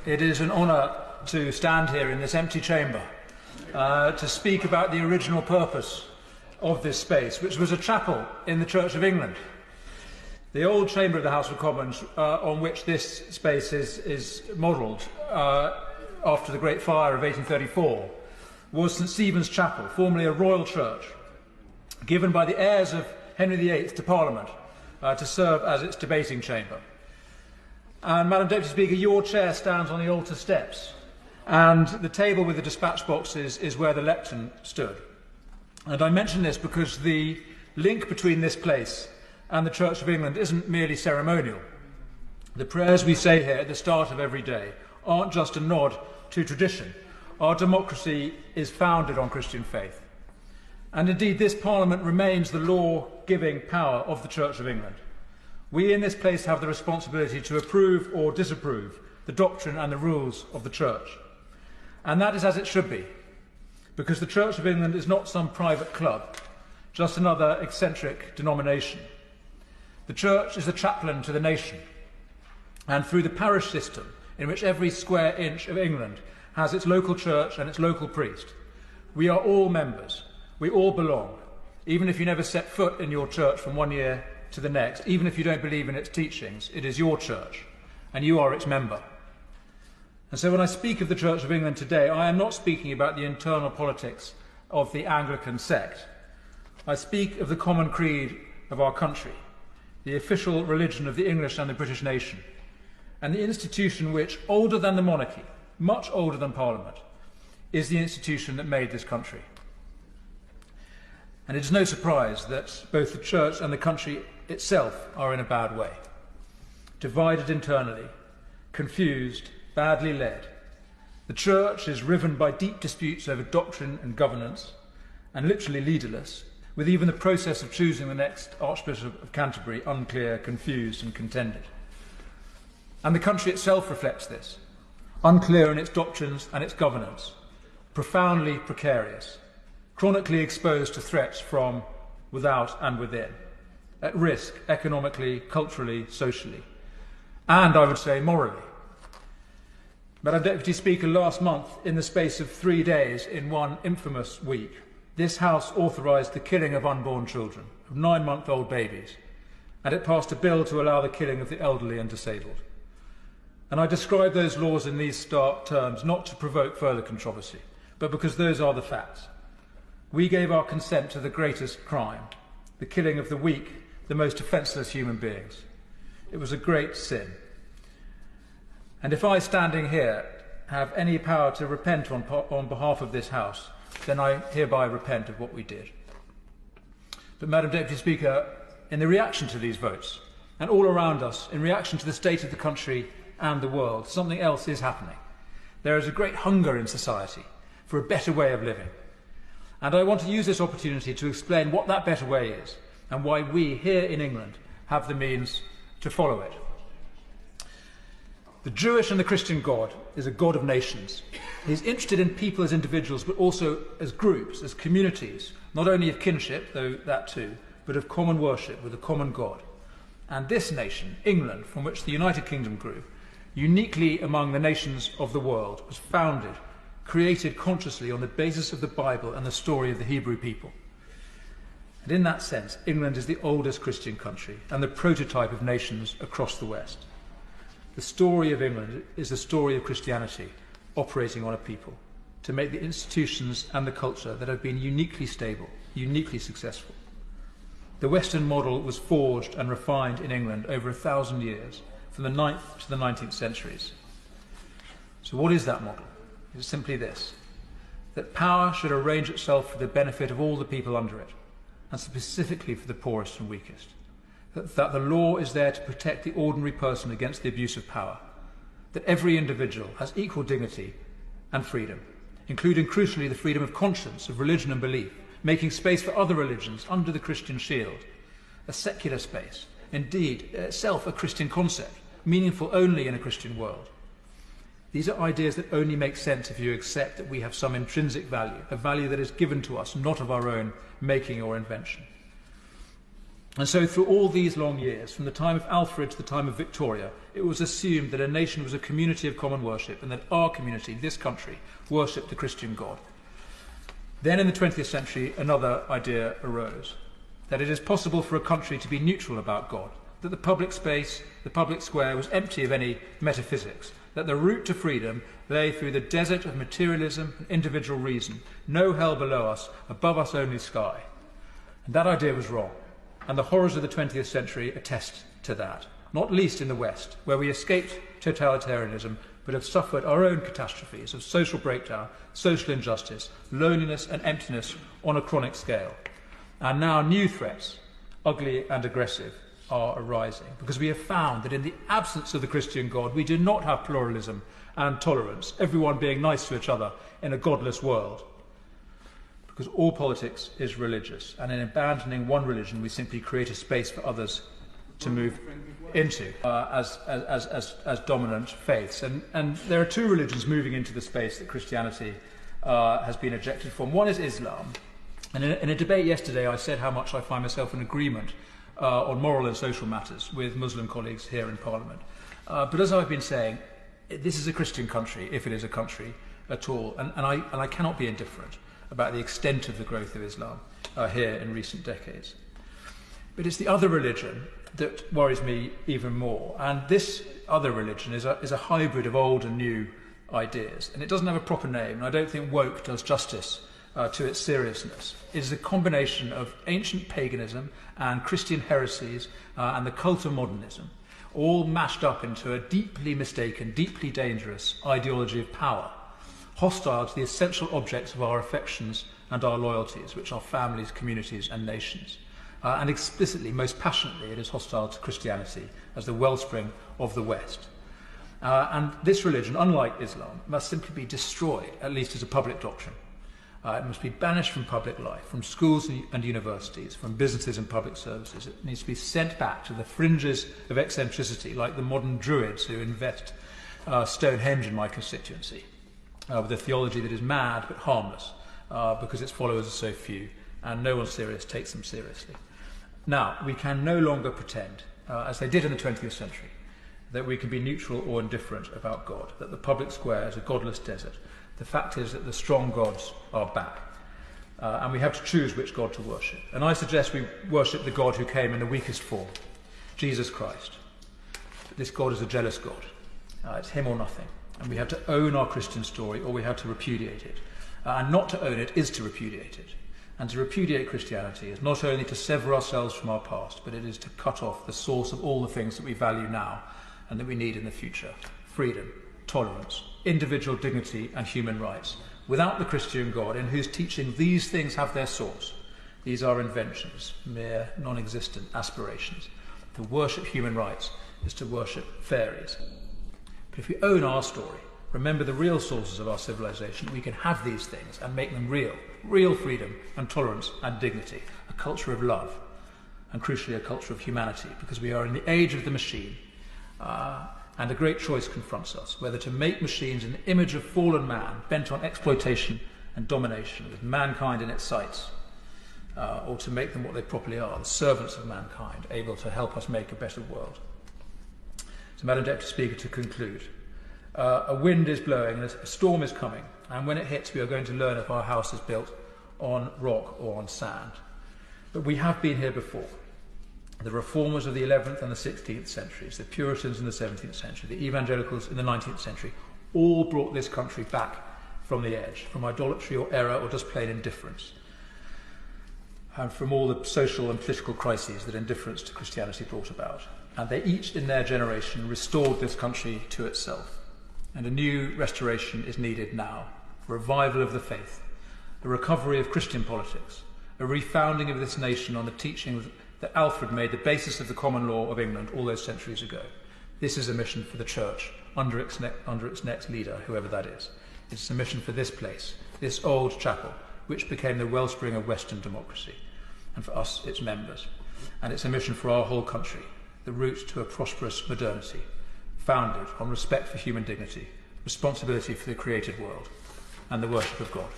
It is an honour to stand here in this empty chamber to speak about the original purpose of this space, which was a chapel in the Church of England. The old chamber of the House of Commons, on which this space is modelled after the Great Fire of 1834, was St Stephen's Chapel, formerly a royal church, given by the heirs of Henry VIII to Parliament to serve as its debating chamber. And, Madam Deputy Speaker, your chair stands on the altar steps, and the table with the dispatch boxes is where the lectern stood. And I mention this because the link between this place and the Church of England isn't merely ceremonial. The prayers we say here at the start of every day aren't just a nod to tradition. Our democracy is founded on Christian faith. And indeed, this Parliament remains the law-giving power of the Church of England. We in this place have the responsibility to approve or disapprove the doctrine and the rules of the Church. And that is as it should be, because the Church of England is not some private club, just another eccentric denomination. The Church is the chaplain to the nation, and through the parish system, in which every square inch of England has its local church and its local priest, we are all members, we all belong, even if you never set foot in your church from one year to the next, even if you don't believe in its teachings, it is your church, and you are its member. And so when I speak of the Church of England today, I am not speaking about the internal politics of the Anglican sect. I speak of the common creed of our country, the official religion of the English and the British nation, and the institution which, older than the monarchy, much older than Parliament, is the institution that made this country. And it is no surprise that both the Church and the country itself are in a bad way. Divided internally, confused, badly led. The Church is riven by deep disputes over doctrine and governance, and literally leaderless, with even the process of choosing the next Archbishop of Canterbury unclear, confused and contended. And the country itself reflects this, unclear in its doctrines and its governance, profoundly precarious, chronically exposed to threats from without and within, at risk economically, culturally, socially, and I would say morally. Madam Deputy Speaker, last month, in the space of 3 days in one infamous week, this House authorised the killing of unborn children, of 9-month-old babies, and it passed a bill to allow the killing of the elderly and disabled. And I describe those laws in these stark terms not to provoke further controversy, but because those are the facts. We gave our consent to the greatest crime, the killing of the weak, the most defenceless human beings. It was a great sin. And if I, standing here, have any power to repent on behalf of this House, then I hereby repent of what we did. But, Madam Deputy Speaker, in the reaction to these votes, and all around us, in reaction to the state of the country and the world, something else is happening. There is a great hunger in society for a better way of living. And I want to use this opportunity to explain what that better way is, and why we here in England have the means to follow it. The Jewish and the Christian God is a God of nations. He's interested in people as individuals, but also as groups, as communities, not only of kinship, though that too, but of common worship with a common God. And this nation, England, from which the United Kingdom grew, uniquely among the nations of the world, was founded, created consciously on the basis of the Bible and the story of the Hebrew people. And in that sense, England is the oldest Christian country and the prototype of nations across the West. The story of England is the story of Christianity operating on a people to make the institutions and the culture that have been uniquely stable, uniquely successful. The Western model was forged and refined in England over 1,000 years, from the 9th to the 19th centuries. So what is that model? It's simply this, that power should arrange itself for the benefit of all the people under it, and specifically for the poorest and weakest. That the law is there to protect the ordinary person against the abuse of power. That every individual has equal dignity and freedom, including crucially the freedom of conscience, of religion and belief, making space for other religions under the Christian shield, a secular space, indeed itself a Christian concept, meaningful only in a Christian world. These are ideas that only make sense if you accept that we have some intrinsic value, a value that is given to us, not of our own making or invention. And so through all these long years, from the time of Alfred to the time of Victoria, it was assumed that a nation was a community of common worship and that our community, this country, worshipped the Christian God. Then in the 20th century, another idea arose, that it is possible for a country to be neutral about God, that the public space, the public square, was empty of any metaphysics, that the route to freedom lay through the desert of materialism and individual reason, no hell below us, above us only sky. And that idea was wrong, and the horrors of the 20th century attest to that, not least in the West, where we escaped totalitarianism but have suffered our own catastrophes of social breakdown, social injustice, loneliness and emptiness on a chronic scale. And now new threats, ugly and aggressive, are arising, because we have found that in the absence of the Christian God, we do not have pluralism and tolerance, everyone being nice to each other in a godless world. Because all politics is religious, and in abandoning one religion, we simply create a space for others to move into as dominant faiths. And there are two religions moving into the space that Christianity has been ejected from. One is Islam. And in a debate yesterday, I said how much I find myself in agreement on moral and social matters with Muslim colleagues here in Parliament. But as I've been saying, this is a Christian country, if it is a country at all, and I cannot be indifferent about the extent of the growth of Islam here in recent decades. But it's the other religion that worries me even more, and this other religion is a hybrid of old and new ideas, and it doesn't have a proper name, and I don't think woke does justice to its seriousness. It is a combination of ancient paganism and Christian heresies and the cult of modernism, all mashed up into a deeply mistaken, deeply dangerous ideology of power, hostile to the essential objects of our affections and our loyalties, which are families, communities and nations. And explicitly, most passionately, it is hostile to Christianity as the wellspring of the West. And this religion, unlike Islam, must simply be destroyed, at least as a public doctrine. It must be banished from public life, from schools and universities, from businesses and public services. It needs to be sent back to the fringes of eccentricity, like the modern Druids who invest Stonehenge in my constituency, with a theology that is mad but harmless, because its followers are so few, and no one serious takes them seriously. Now, we can no longer pretend, as they did in the 20th century, that we can be neutral or indifferent about God, that the public square is a godless desert. The fact is that the strong gods are back, and we have to choose which God to worship. And I suggest we worship the God who came in the weakest form, Jesus Christ. But this God is a jealous God. It's him or nothing. And we have to own our Christian story, or we have to repudiate it. And not to own it is to repudiate it. And to repudiate Christianity is not only to sever ourselves from our past, but it is to cut off the source of all the things that we value now and that we need in the future: freedom, tolerance, individual dignity and human rights. Without the Christian God, in whose teaching these things have their source, these are inventions, mere non-existent aspirations. To worship human rights is to worship fairies. But if we own our story, remember the real sources of our civilization, we can have these things and make them real freedom and tolerance and dignity, a culture of love, and crucially a culture of humanity, because we are in the age of the machine, and a great choice confronts us, whether to make machines in the image of fallen man, bent on exploitation and domination, with mankind in its sights, or to make them what they properly are, the servants of mankind, able to help us make a better world. So, Madam Deputy Speaker, to conclude, a wind is blowing and a storm is coming, and when it hits we are going to learn if our house is built on rock or on sand. But we have been here before. The reformers of the 11th and the 16th centuries, the Puritans in the 17th century, the evangelicals in the 19th century, all brought this country back from the edge, from idolatry or error or just plain indifference, and from all the social and political crises that indifference to Christianity brought about. And they each, in their generation, restored this country to itself. And a new restoration is needed now, a revival of the faith, a recovery of Christian politics, a refounding of this nation on the teaching that Alfred made the basis of the common law of England all those centuries ago. This is a mission for the Church under its next leader, whoever that is. It's a mission for this place, this old chapel, which became the wellspring of Western democracy, and for us, its members. And it's a mission for our whole country, the route to a prosperous modernity, founded on respect for human dignity, responsibility for the created world, and the worship of God.